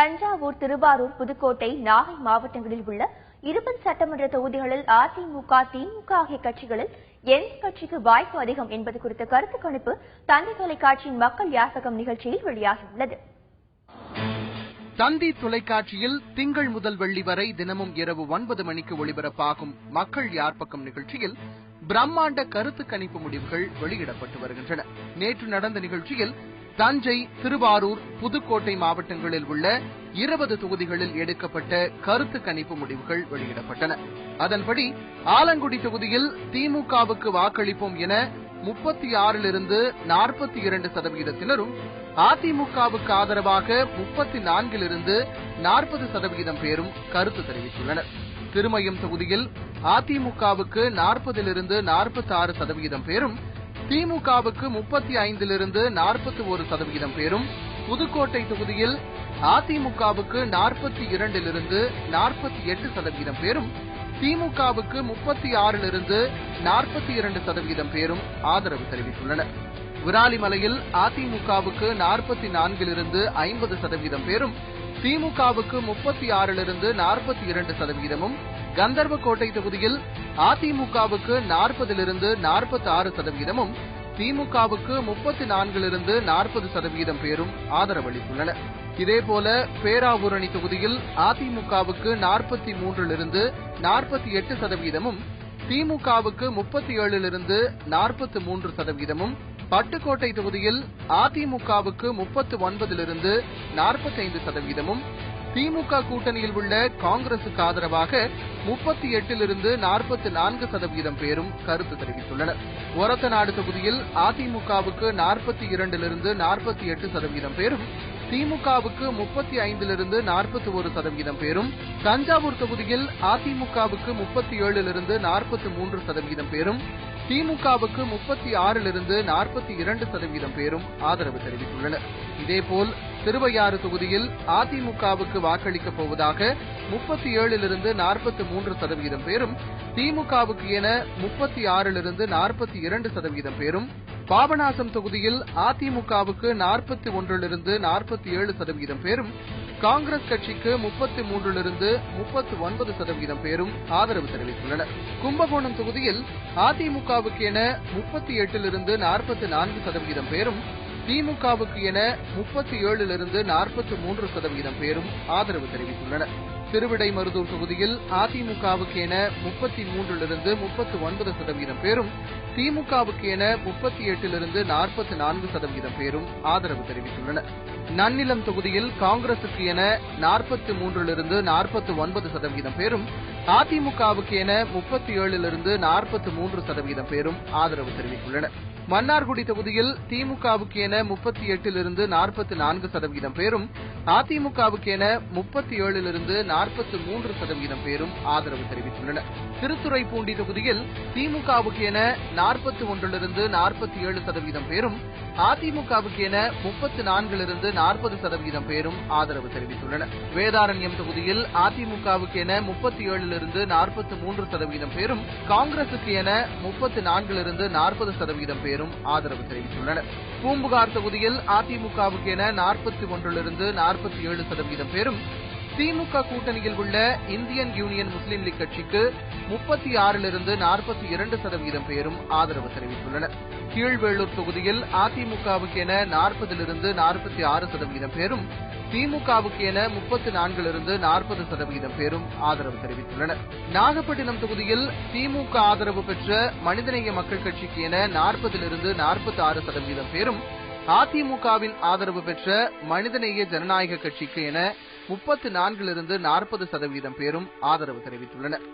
தஞ்சாவூர், திருவாரூர், புதுக்கோட்டை, நாகை மாவட்டங்களில் உள்ள 20 சட்டமன்ற தொகுதிகளில் அதிமுக, திமுக ஆகிய கட்சிகளில் எந்த கட்சிக்கு வாய்ப்பு அதிகம் என்பது குறித்த கருத்து கணிப்பு தந்தி தொலைக்காட்சியின் மக்கள் யாசகம் நிகழ்ச்சியில் வெளியாகியுள்ளது. தந்தி தொலைக்காட்சியில் திங்கள் முதல் வெள்ளி வரை தினமும் இரவு 9 மணிக்கு ஒளிபரப்பாகும் மக்கள் யார்பக்கம் நிகழ்ச்சியில் பிரம்மாண்ட கருத்து கணிப்பு முடிவுகள் வெளியிடப்பட்டு வருகின்றன. நேற்று நடந்த நிகழ்ச்சியில் தஞ்சை, திருவாரூர், புதுக்கோட்டை மாவட்டங்களில் உள்ள 20 தொகுதிகளில் எடுக்கப்பட்ட கருத்து கணிப்பு முடிவுகள் வெளியிடப்பட்டன. அதன்படி ஆலங்குடி தொகுதியில் திமுகவுக்கு வாக்களிப்போம் என 36லிருந்து 42% அதிமுகவுக்கு ஆதரவாக 34லிருந்து 40% பேரும் கருத்து தெரிவித்துள்ளனர். திருமயம் தொகுதியில் அதிமுகவுக்கு 40லிருந்து 46% பேரும், திமுகவுக்கு 35லிருந்து 41% பேரும், புதுக்கோட்டை தொகுதியில் அதிமுகவுக்கு 42லிருந்து 48% பேரும், திமுகவுக்கு 36லிருந்து 42% பேரும் ஆதரவு தெரிவித்துள்ளனர். விராலிமலையில் அதிமுகவுக்கு 44லிருந்து 50% பேரும், திமுகவுக்கு 36லிருந்து 42%, கந்தர்வக்கோட்டை தொகுதியில் அதிமுகவுக்கு 40லிருந்து 46%, திமுகவுக்கு 34லிருந்து 40% பேரும் ஆதரவளித்துள்ளனர். இதேபோல பேராவூரணி தொகுதியில் அதிமுகவுக்கு 43லிருந்து 48%, திமுகவுக்கு 37லிருந்து 43%, பட்டுக்கோட்டை தொகுதியில் அதிமுகவுக்கு 39லிருந்து 45%, திமுக கூட்டணியில் உள்ள காங்கிரசுக்கு ஆதரவாக 38லிருந்து 44% பேரும் கருத்து தெரிவித்துள்ளனர். ஒரத்தநாடு தொகுதியில் அதிமுகவுக்கு 42லிருந்து 48% பேரும், திமுகவுக்கு 35லிருந்து 41% பேரும், தஞ்சாவூர் தொகுதியில் அதிமுகவுக்கு 37லிருந்து 43% பேரும், திமுகவுக்கு 36லிருந்து 42% பேரும் ஆதரவு தெரிவித்துள்ளனர். இதேபோல் திருவையாறு தொகுதியில் அதிமுகவுக்கு வாக்களிக்கப் போவதாக 37லிருந்து 43% பேரும், திமுகவுக்கு என 36லிருந்து 42% பேரும், பாபநாசம் தொகுதியில் அதிமுகவுக்கு 41லிருந்து 47% பேரும், காங்கிரஸ் கட்சிக்கு 33லிருந்து 39% பேரும் ஆதரவு தெரிவித்துள்ளனர். கும்பகோணம் தொகுதியில் அதிமுகவுக்கு என 38லிருந்து 44% பேரும், திமுகவுக்கு என 37லிருந்து 43% பேரும் ஆதரவு தெரிவித்துள்ளனர். திருவிடைமருதூர் தொகுதியில் அதிமுகவுக்கு என 33லிருந்து 39% பேரும், திமுகவுக்கு என 38லிருந்து 44% பேரும் ஆதரவு தெரிவித்துள்ளனர். நன்னிலம் தொகுதியில் காங்கிரசுக்கு என 43லிருந்து 49% பேரும், அதிமுகவுக்கு என 37லிருந்து 43% பேரும் ஆதரவு தெரிவித்துள்ளனர். மன்னார்குடி தொகுதியில் திமுகவுக்கு என 38லிருந்து 44% பேரும், அதிமுகவுக்கு என 37லிருந்து 43% பேரும் ஆதரவு தெரிவித்துள்ளனர். திருத்துறைப்பூண்டி தொகுதியில் திமுகவுக்கு என 41லிருந்து 47% பேரும், அதிமுகவுக்கு என 34லிருந்து 40% பேரும் ஆதரவு தெரிவித்துள்ளனர். வேதாரண்யம் தொகுதியில் அதிமுகவுக்கு என 37லிருந்து 43% பேரும், காங்கிரசுக்கு என 34லிருந்து 40% பேரும் ஆதரவு தெரிவித்துள்ளனர். பூம்புகார் தொகுதியில் அதிமுகவுக்கு என 41லிருந்து 47% பேரும், திமுக கூட்டணியில் உள்ள இந்தியன் யூனியன் முஸ்லீம் லீக் கட்சிக்கு 36லிருந்து 42% பேரும் ஆதரவு தெரிவித்துள்ளனர். கீழ்வேளூர் தொகுதியில் அதிமுகவுக்கு என 40லிருந்து 46% பேரும், திமுகவுக்கு என 34லிருந்து 40% பேரும் ஆதரவு தெரிவித்துள்ளனர். நாகப்பட்டினம் தொகுதியில் திமுக ஆதரவு பெற்ற மனிதநேய மக்கள் கட்சிக்கு என 40லிருந்து 46% பேரும், அதிமுகவின் ஆதரவு பெற்ற மனிதநேய ஜனநாயக கட்சிக்கு என 34லிருந்து 40% பேரும் ஆதரவு தெரிவித்துள்ளனர்.